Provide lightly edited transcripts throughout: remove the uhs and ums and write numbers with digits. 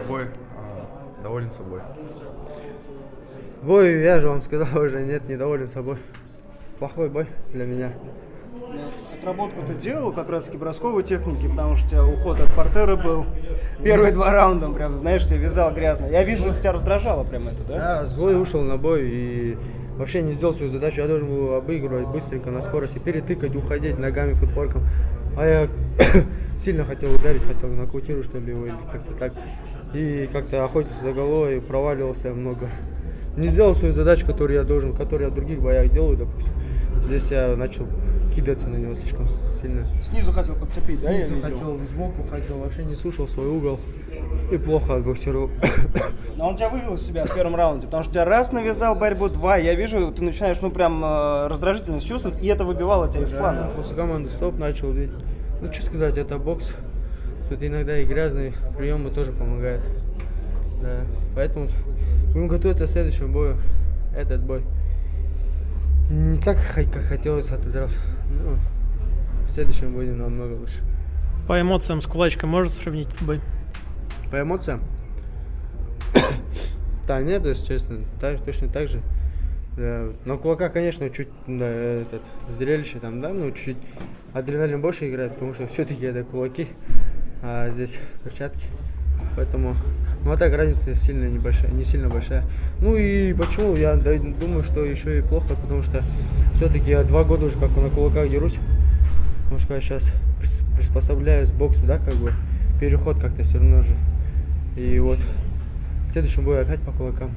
Бой. Доволен собой. Бой, я же вам сказал уже, нет, недоволен собой. Плохой бой для меня. Отработку ты делал как раз таки бросковой техники, потому что у тебя уход от портера был. Первые 2 раунда, прям, знаешь, тебя вязал грязно. Я вижу, тебя раздражало прям это, да? Я злой ушел на бой и вообще не сделал свою задачу. Я должен был обыгрывать быстренько на скорости, перетыкать, уходить ногами, футворком. А я сильно хотел ударить, хотел нокаутировать, что ли, его, или как-то так. И как-то охотился за головой, проваливался много. Не сделал свою задачу, которую я должен, которую я в других боях делаю, допустим. Здесь я начал кидаться на него слишком сильно. Снизу хотел подцепить, да, я Снизу видел? хотел, сбоку хотел, вообще не слушал свой угол и плохо отбоксировал. Но он тебя вывел из себя в первом раунде, потому что тебя раз навязал борьбу, 2, я вижу, ты начинаешь, ну, прям раздражительность чувствовать, и это выбивало тебя из плана. После команды стоп начал бить. Ну, что сказать, это бокс. Тут иногда и грязные приемы тоже помогают. Да. Поэтому будем готовиться к следующему бою. Этот бой не так, как хотелось в этот раз. Ну, в следующем будем намного лучше. По эмоциям с кулачкой можешь сравнить этот бой? По эмоциям? Да, нет, если честно, точно так же. Да. На кулака, конечно, чуть да, зрелище там, да, но чуть адреналин больше играет, потому что все-таки это кулаки, а здесь перчатки. Поэтому, ну а так разница сильно небольшая, не сильно большая. Ну и почему? Я думаю, что еще и плохо, потому что все-таки я 2 года уже как на кулаках дерусь. Потому что я сейчас приспособляюсь к боксу, да, как бы переход как-то все равно же. И вот в следующем бою опять по кулакам.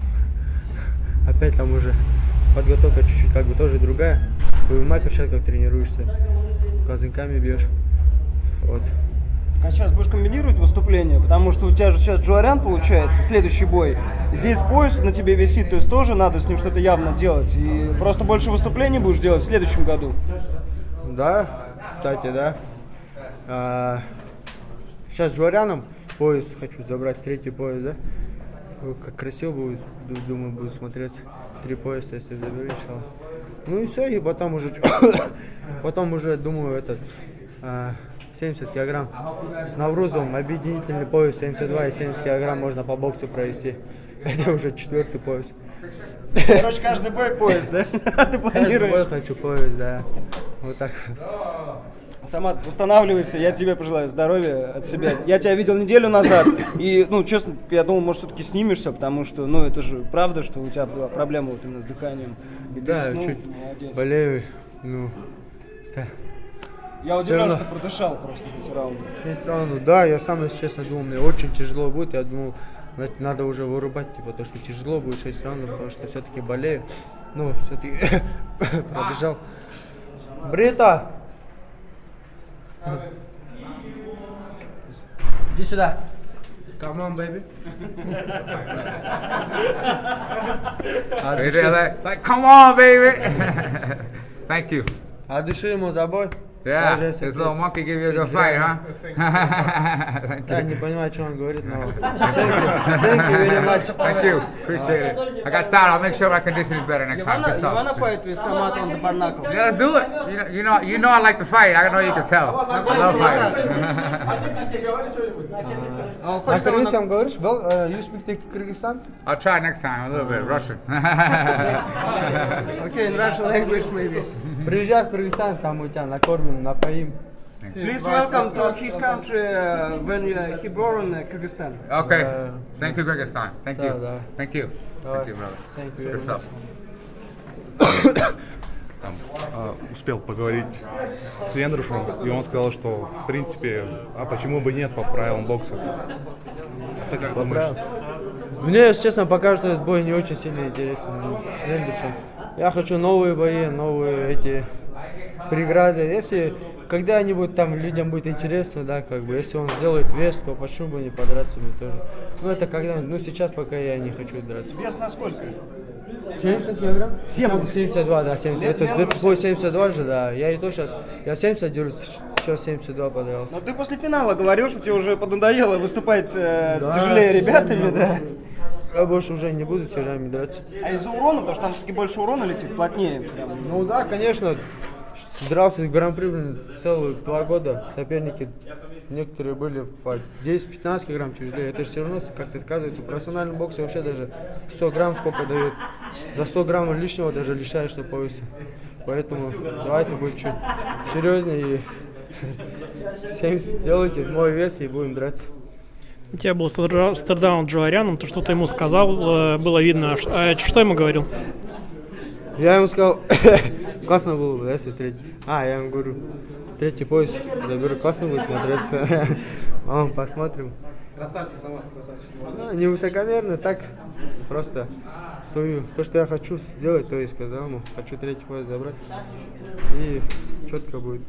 Опять там уже подготовка чуть-чуть как бы тоже другая. В ММА перчатках тренируешься, казанками бьешь. Вот. А сейчас будешь комбинировать выступление, потому что у тебя же сейчас Джуарян получается, следующий бой. Здесь пояс на тебе висит, то есть тоже надо с ним что-то явно делать. И просто больше выступлений будешь делать в следующем году. Да, кстати, да. Сейчас с Джуаряном пояс хочу забрать, 3-й пояс, да. Как красиво будет, думаю, будет смотреться. 3 пояса, если заберу, иншаллах. Ну и все, и потом уже думаю, 70 килограмм. С Наврузом объединительный пояс 72 и 70 килограмм можно по боксу провести. Это уже 4-й пояс. Короче, каждый бой пояс, да? Ты планируешь? Каждый бой хочу пояс, да. Вот так. Самат, восстанавливайся, я тебе пожелаю здоровья от себя. Я тебя видел неделю назад, и, ну, честно, я думал, может, все-таки снимешься, потому что, ну, это же правда, что у тебя была проблема вот именно с дыханием. И да, ты, ну, чуть молодец. болею, ну, да. Я удивлен, равно. что продышал просто эти раунды. 6 раундов, да, я сам, если честно, думал, мне очень тяжело будет, я думал, надо уже вырубать, типа, то, что тяжело будет 6 раундов, потому что все-таки болею, ну, все-таки пробежал. Брита! Иди сюда. Come on, baby. Like, come on, baby. Thank you. А дыши ему за бой. Yeah, Даже если this ты- little monkey give you a good fight, huh? Thank Я you. не понимаю, что он говорит, но... Thank you very much. Thank you. Appreciate it. I got tired. I'll make sure my condition is better next time. Good You wanna stuff. fight with Samat on the Barnacle? Yeah, let's do it. You know I like to fight. I know you can tell. I love fighting. А он А хочет, чтобы он- кыргызцам говоришь? You speak Kyrgyzstan? I'll try next time. A little bit Russian. Okay, in Russian language maybe. Приезжай в Кыргызстан, там мы тебя накормим, напоим. Please welcome to his country when he born in Kyrgyzstan. Okay. Thank you, Kyrgyzstan. Thank you. Да. Thank you. Thank you, brother. Thank you very Good stuff. Успел поговорить с Вендрушем, и он сказал, что, в принципе, а почему бы нет по правилам бокса? Ты как думаешь? Мне, если честно, пока что этот бой не очень сильно интересен с Лендишем. Я хочу новые бои, новые эти преграды. Если когда-нибудь там людям будет интересно, да, как бы, если он сделает вес, то почему бы не подраться мне тоже. Ну это когда, ну сейчас пока я не хочу драться. Вес на сколько? 70 килограмм? 70. 72, да, 70. Это твой 72 же, да. Я и то сейчас, я 70 дерусь, сейчас 72 подрался. Но ты после финала говорил, что тебе уже поднадоело выступать с тяжелее ребятами, да? Я больше уже не буду с тяжами драться. А из-за урона, потому что там все-таки больше урона летит, плотнее. Прям. Ну да, конечно, дрался в Гран-при, блин, целых 2 года. Соперники некоторые были по 10-15 килограмм тяжелее. Это же все равно, как ты сказывается, в профессиональном боксе вообще даже 100 грамм сколько дают. За 100 граммов лишнего даже лишаешься пояса. Поэтому давайте будет чуть серьезнее и 70 делайте мой вес и будем драться. У тебя был стардаун с Джо Арианом, то, что ты ему сказал, было видно. А что ему говорил? Я ему сказал, классно было бы, если третий. Я ему говорю, третий пояс заберу, классно будет смотреться. Посмотрим. Красавчик, Самат, красавчик. Не высокомерно, так просто свою. То, что я хочу сделать, то и сказал ему. Хочу третий пояс забрать. И четко будет.